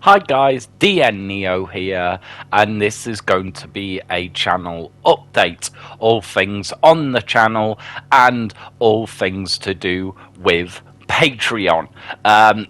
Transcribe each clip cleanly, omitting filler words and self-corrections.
Hi guys, DN Neo here, and this is going to be a channel update. All things on the channel and all things to do with Patreon.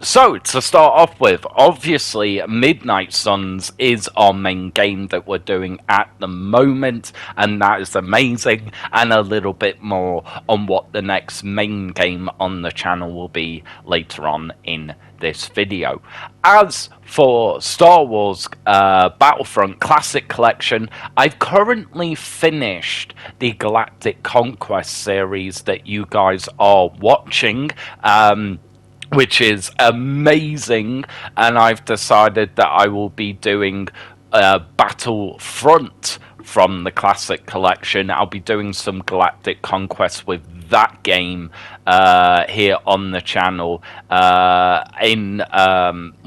So to start off with, obviously Midnight Suns is our main game that we're doing at the moment, and that is amazing, and a little bit more on what the next main game on the channel will be later on in this video. As for Star Wars Battlefront Classic Collection, I've currently finished the Galactic Conquest series that you guys are watching, which is amazing, and I've decided that I will be doing Battlefront from the Classic Collection. I'll be doing some Galactic Conquest with that game here on the channel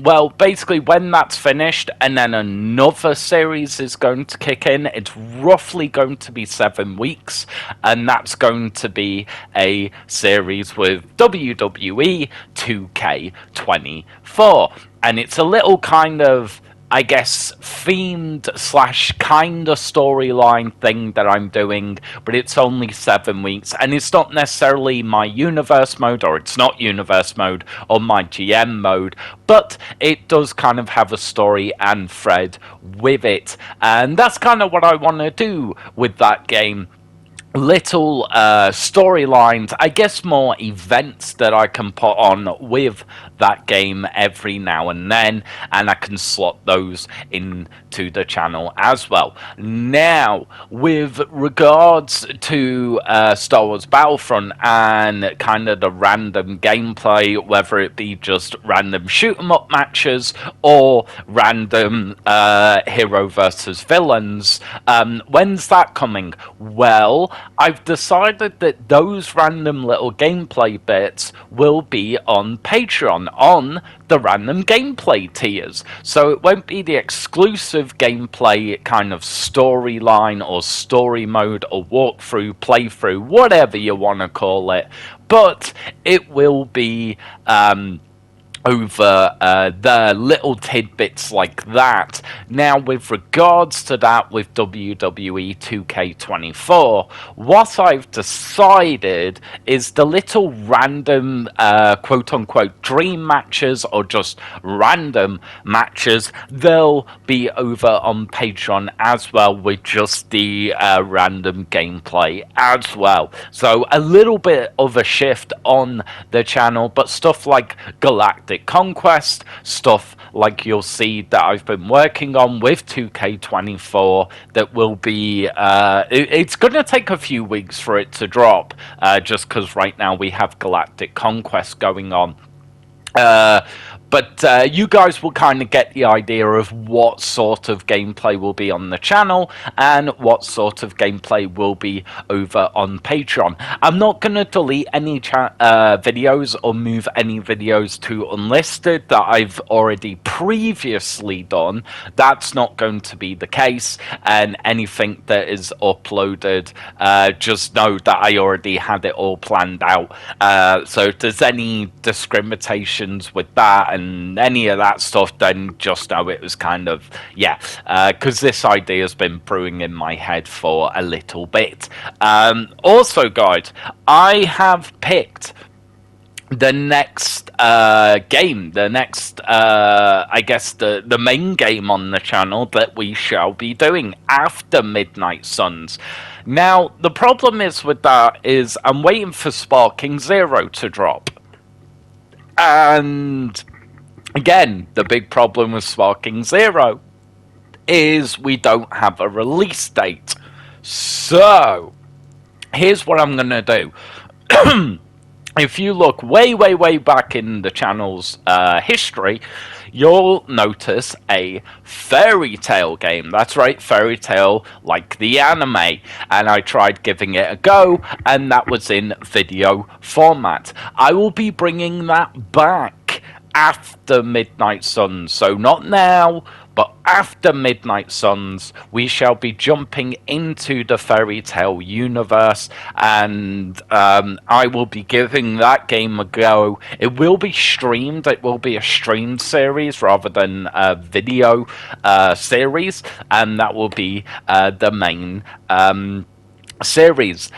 well, basically when that's finished, and then another series is going to kick in. It's roughly going to be 7 weeks, and that's going to be a series with WWE 2K24, and it's a little kind of, I guess, themed / kind of storyline thing that I'm doing, but it's only 7 weeks, and it's not necessarily my universe mode, or it's not universe mode, or my GM mode, but it does kind of have a story and thread with it, and that's kind of what I want to do with that game. Little storylines, I guess more events that I can put on with that game every now and then, and I can slot those into the channel as well. Now, with regards to Star Wars Battlefront and kind of the random gameplay, whether it be just random shoot 'em up matches or random hero versus villains, when's that coming? Well, I've decided that those random little gameplay bits will be on Patreon, on the random gameplay tiers. So it won't be the exclusive gameplay kind of storyline or story mode or walkthrough, playthrough, whatever you want to call it, but it will be over the little tidbits like that. Now, with regards to that with WWE 2K24, what I've decided is the little random quote-unquote dream matches, or just random matches, they'll be over on Patreon as well, with just the random gameplay as well. So a little bit of a shift on the channel, but stuff like Galactic Conquest, stuff like you'll see that I've been working on with 2K24, that will be it's gonna take a few weeks for it to drop, just because right now we have Galactic Conquest going on. But you guys will kind of get the idea of what sort of gameplay will be on the channel and what sort of gameplay will be over on Patreon. I'm not going to delete any videos or move any videos to unlisted that I've already previously done. That's not going to be the case, and anything that is uploaded, just know that I already had it all planned out. So if there's any discriminations with that and any of that stuff, then just know it was kind of, because this idea has been brewing in my head for a little bit. Also, guys, I have picked the next game, the next, I guess, the main game on the channel that we shall be doing after Midnight Suns. Now, the problem is with that is I'm waiting for Sparking Zero to drop. And again, the big problem with Sparking Zero is we don't have a release date. So, here's what I'm going to do. If you look way, way, way back in the channel's history, you'll notice a Fairy Tail game. That's right, Fairy Tail, like the anime. And I tried giving it a go, and that was in video format. I will be bringing that back after Midnight Suns. So not now, But after Midnight Suns, we shall be jumping into the Fairy Tail universe, and I will be giving that game a go. It will be streamed. It will be a streamed series rather than a video series, and that will be the main series.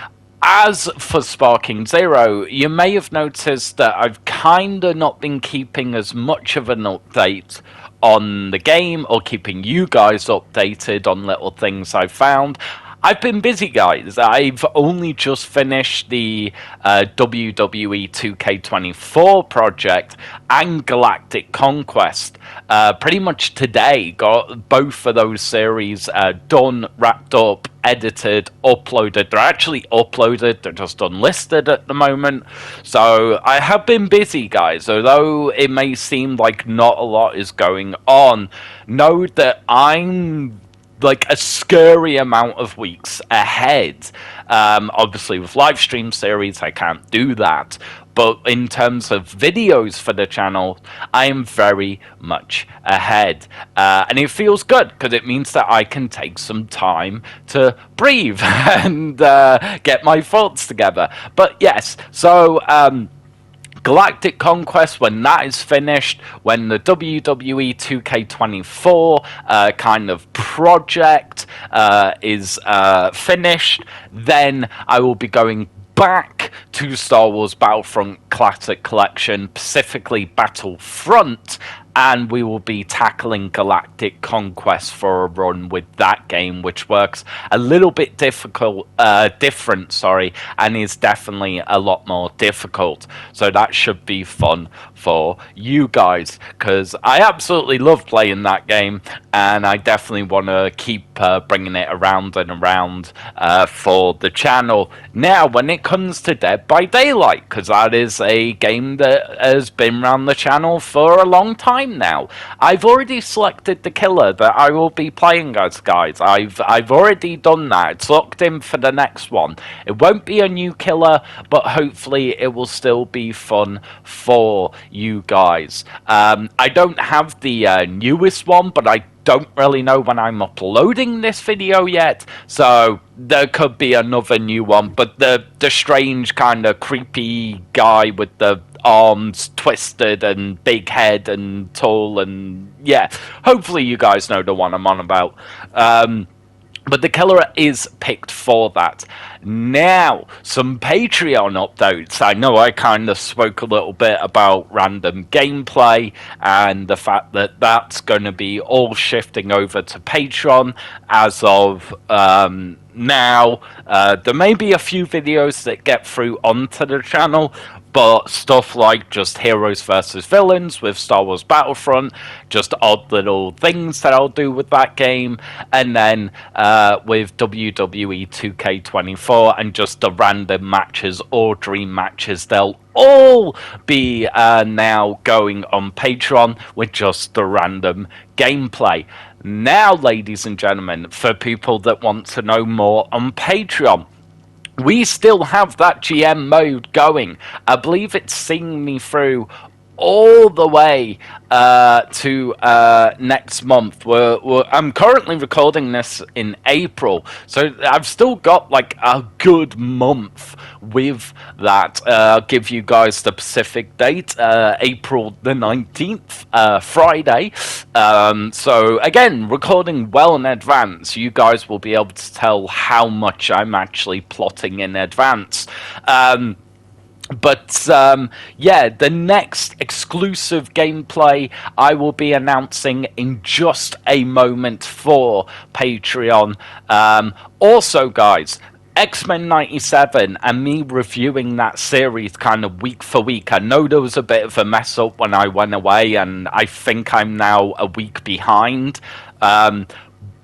As for Sparking Zero, you may have noticed that I've kind of not been keeping as much of an update on the game or keeping you guys updated on little things I've found. I've been busy, guys. I've only just finished the WWE 2K24 project and Galactic Conquest. Pretty much today, got both of those series done, wrapped up, edited, uploaded. They're actually uploaded, they're just unlisted at the moment. So I have been busy, guys. Although it may seem like not a lot is going on, know that I'm like a scary amount of weeks ahead. Obviously with live stream series I can't do that, but in terms of videos for the channel, I am very much ahead. And it feels good, because it means that I can take some time to breathe and get my thoughts together. But yes, so Galactic Conquest, when that is finished, when the WWE 2K24 kind of project is finished, then I will be going back to Star Wars Battlefront Classic Collection, specifically Battlefront, and we will be tackling Galactic Conquest for a run with that game, which works a little bit different, and is definitely a lot more difficult. So that should be fun for you guys, because I absolutely love playing that game, and I definitely want to keep bringing it around and around for the channel. Now, when it comes to Dead by Daylight, because that is a game that has been around the channel for a long time now, I've already selected the killer that I will be playing as, guys. I've already done that. It's locked in for the next one. It won't be a new killer, but hopefully it will still be fun for you guys. I don't have the newest one, but I don't really know when I'm uploading this video yet, so there could be another new one. But the strange kind of creepy guy with the arms twisted and big head and tall, and yeah, hopefully you guys know the one I'm on about. But the killer is picked for that. Now, some Patreon updates. I know I kind of spoke a little bit about random gameplay and the fact that that's going to be all shifting over to Patreon as of now. There may be a few videos that get through onto the channel, but stuff like just heroes versus villains with Star Wars Battlefront, just odd little things that I'll do with that game, and then with WWE 2K24 and just the random matches or dream matches, they'll all be now going on Patreon with just the random gameplay. Now, ladies and gentlemen, for people that want to know more on Patreon, we still have that GM mode going. I believe it's seeing me through all the way to next month. I'm currently recording this in April, so I've still got like a good month with that. I'll give you guys the specific date, April the 19th, Friday. So again, recording well in advance. You guys will be able to tell how much I'm actually plotting in advance. But yeah, the next exclusive gameplay I will be announcing in just a moment for Patreon. Also, guys, X-Men 97 and me reviewing that series kind of week for week. I know there was a bit of a mess up when I went away, and I think I'm now a week behind.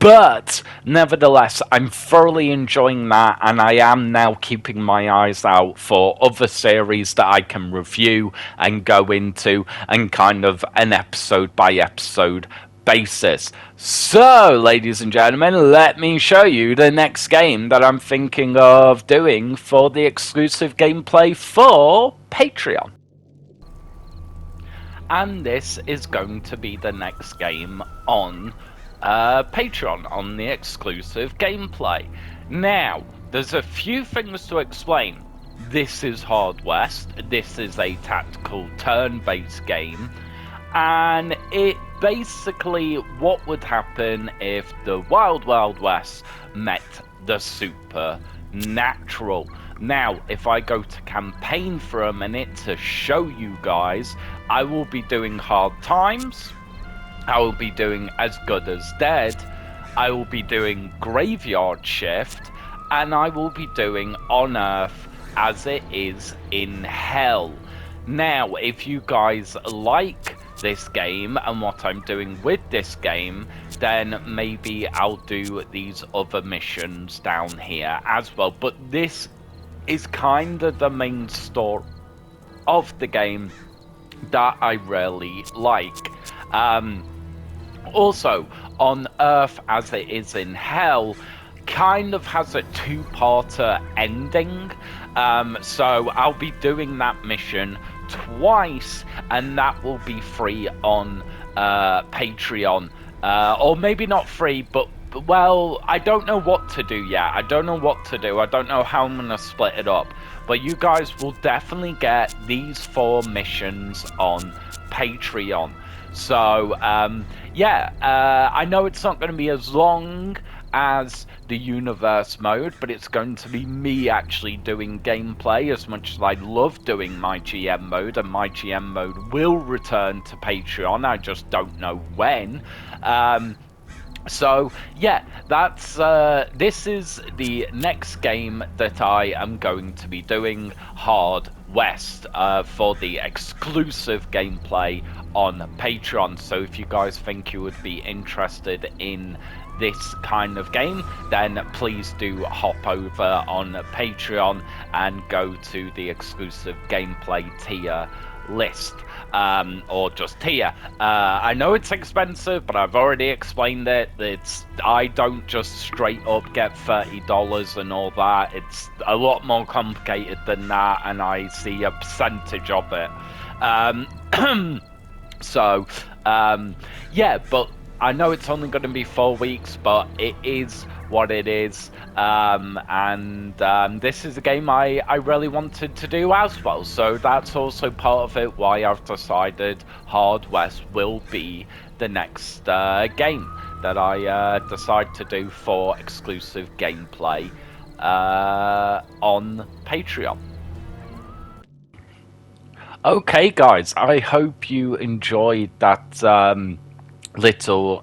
But nevertheless, I'm thoroughly enjoying that, and I am now keeping my eyes out for other series that I can review and go into, and kind of an episode by episode basis. So, ladies and gentlemen, let me show you the next game that I'm thinking of doing for the exclusive gameplay for Patreon. and this is going to be the next game on Patreon, on the exclusive gameplay. Now, there's a few things to explain. This is Hard West, this is a tactical turn-based game, and it basically what would happen if the Wild Wild West met the supernatural. Now, if I go to campaign for a minute to show you guys, I will be doing Hard Times, I will be doing As Good as Dead, I will be doing Graveyard Shift, and I will be doing On Earth as It Is in Hell. Now, if you guys like this game and what I'm doing with this game, then maybe I'll do these other missions down here as well. But this is kind of the main story of the game that I really like. Also, On Earth as It Is in Hell kind of has a two-parter ending, so I'll be doing that mission twice, and that will be free on Patreon, or maybe not free, but well, I don't know what to do yet. I don't know what to do. I don't know how I'm gonna split it up, but you guys will definitely get these 4 missions on Patreon. So yeah, I know it's not going to be as long as the universe mode, but it's going to be me actually doing gameplay, as much as I love doing my GM mode, and my GM mode will return to Patreon. I just don't know when. So yeah, that's this is the next game that I am going to be doing, Hard West, for the exclusive gameplay on Patreon. So if you guys think you would be interested in this kind of game, then please do hop over on Patreon and go to the exclusive gameplay tier list, or just tier. I know it's expensive, but I've already explained it. I don't just straight up get $30 and all that. It's a lot more complicated than that, and I see a percentage of it. So yeah, but I know it's only going to be 4 weeks, but it is what it is, and this is a game I really wanted to do as well, so that's also part of it why I've decided Hard West will be the next game that I decide to do for exclusive gameplay on Patreon. Okay guys, I hope you enjoyed that little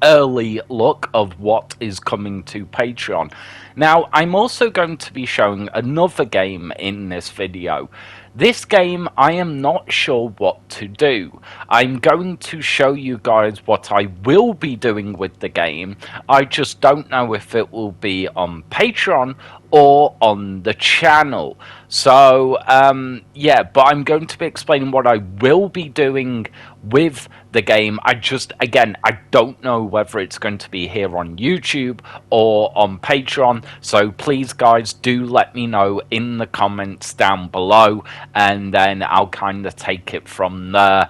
early look of what is coming to Patreon. Now, I'm also going to be showing another game in this video. This game, I am not sure what to do. I'm going to show you guys what I will be doing with the game. I just don't know if it will be on Patreon or on the channel. So, yeah, but I'm going to be explaining what I will be doing with the game. Again, I don't know whether it's going to be here on YouTube or on Patreon, so please guys do let me know in the comments down below, and then I'll kind of take it from there,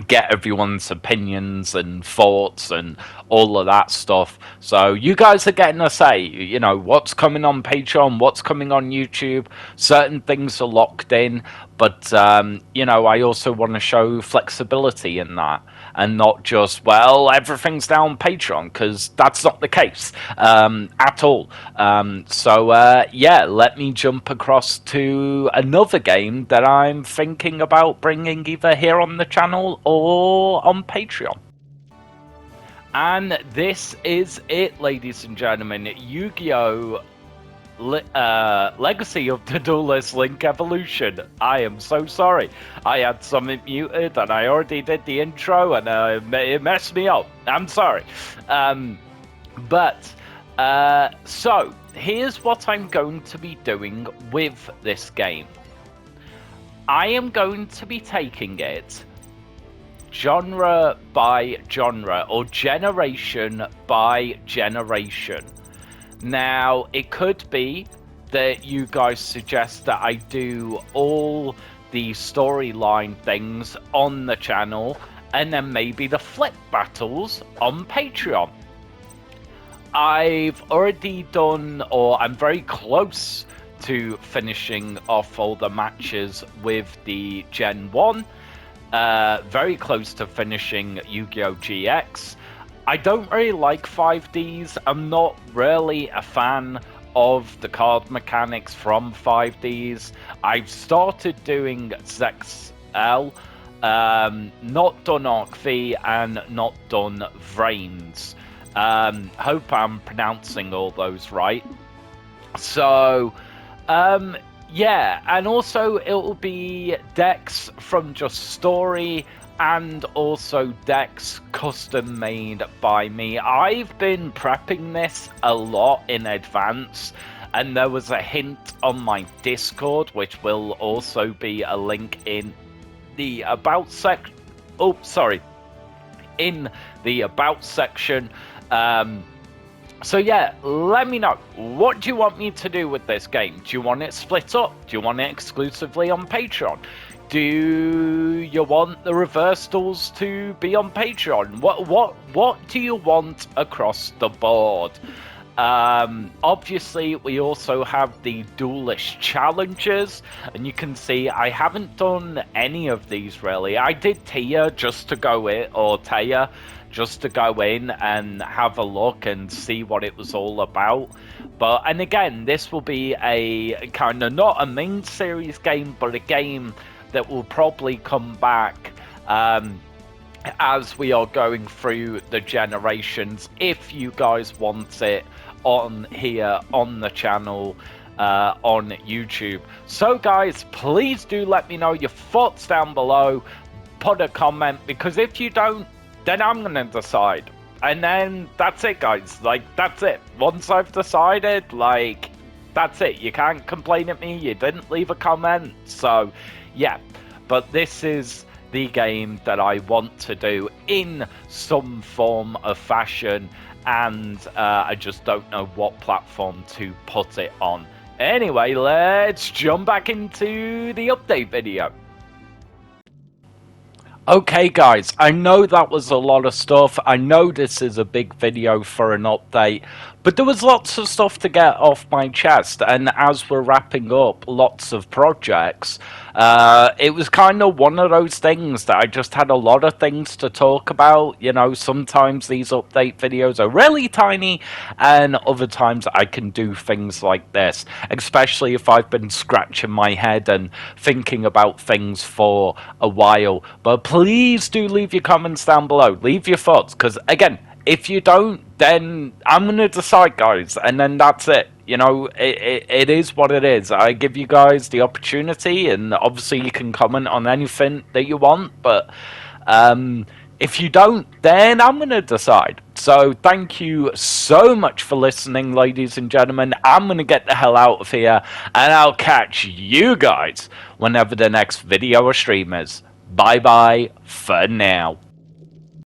get everyone's opinions and thoughts and all of that stuff. So you guys are getting a say, you know, what's coming on Patreon, what's coming on YouTube. Certain things are locked in, but you know, I also want to show flexibility in that, and not just, well, everything's down Patreon, because that's not the case at all. So yeah, let me jump across to another game that I'm thinking about bringing either here on the channel or on Patreon. And this is it, ladies and gentlemen. Yu-Gi-Oh! Legacy of the Duelist Link Evolution. I am so sorry. I had something muted and I already did the intro and it messed me up. I'm sorry. So here's what I'm going to be doing with this game. I am going to be taking it genre by genre, or generation by generation. Now, it could be that you guys suggest that I do all the storyline things on the channel, and then maybe the flip battles on Patreon. I've already done, or I'm very close to finishing off all the matches with the Gen 1. Very close to finishing Yu-Gi-Oh! GX. I don't really like 5Ds. I'm not really a fan of the card mechanics from 5Ds. I've started doing ZexL, not done Arc V, and not done Vrains. Hope I'm pronouncing all those right. So, yeah, and also it'll be decks from just Story, and also decks custom made by me. I've been prepping this a lot in advance, and there was a hint on my Discord, which will also be a link in the about section. Oh, sorry, in the about section. So yeah, let me know. What do you want me to do with this game? Do you want it split up? Do you want it exclusively on Patreon? Do you want the reverse duels to be on Patreon? What do you want across the board? Obviously, we also have the Duelist challenges, and you can see I haven't done any of these really. I did Tia just to go in, or Taya, just to go in and have a look and see what it was all about. But, and again, this will be a kind of not a main series game, but a game that will probably come back as we are going through the generations, if you guys want it on here on the channel on YouTube. So guys, please do let me know your thoughts down below. Put a comment, because if you don't, then I'm gonna decide, and then that's it, guys. Like, that's it. Once I've decided, like, that's it. You can't complain at me, you didn't leave a comment. So yeah, but this is the game that I want to do in some form of fashion, and I just don't know what platform to put it on. Anyway, let's jump back into the update video. Okay guys, I know that was a lot of stuff. I know this is a big video for an update, but there was lots of stuff to get off my chest, and as we're wrapping up lots of projects, it was kind of one of those things that I just had a lot of things to talk about. You know, sometimes these update videos are really tiny, and other times I can do things like this, especially if I've been scratching my head and thinking about things for a while. But please do leave your comments down below. Leave your thoughts, because again, if you don't, then I'm going to decide, guys, and then that's it. You know, it is what it is. I give you guys the opportunity, and obviously you can comment on anything that you want, but if you don't, then I'm going to decide. So thank you so much for listening, ladies and gentlemen. I'm going to get the hell out of here, and I'll catch you guys whenever the next video or stream is. Bye-bye for now.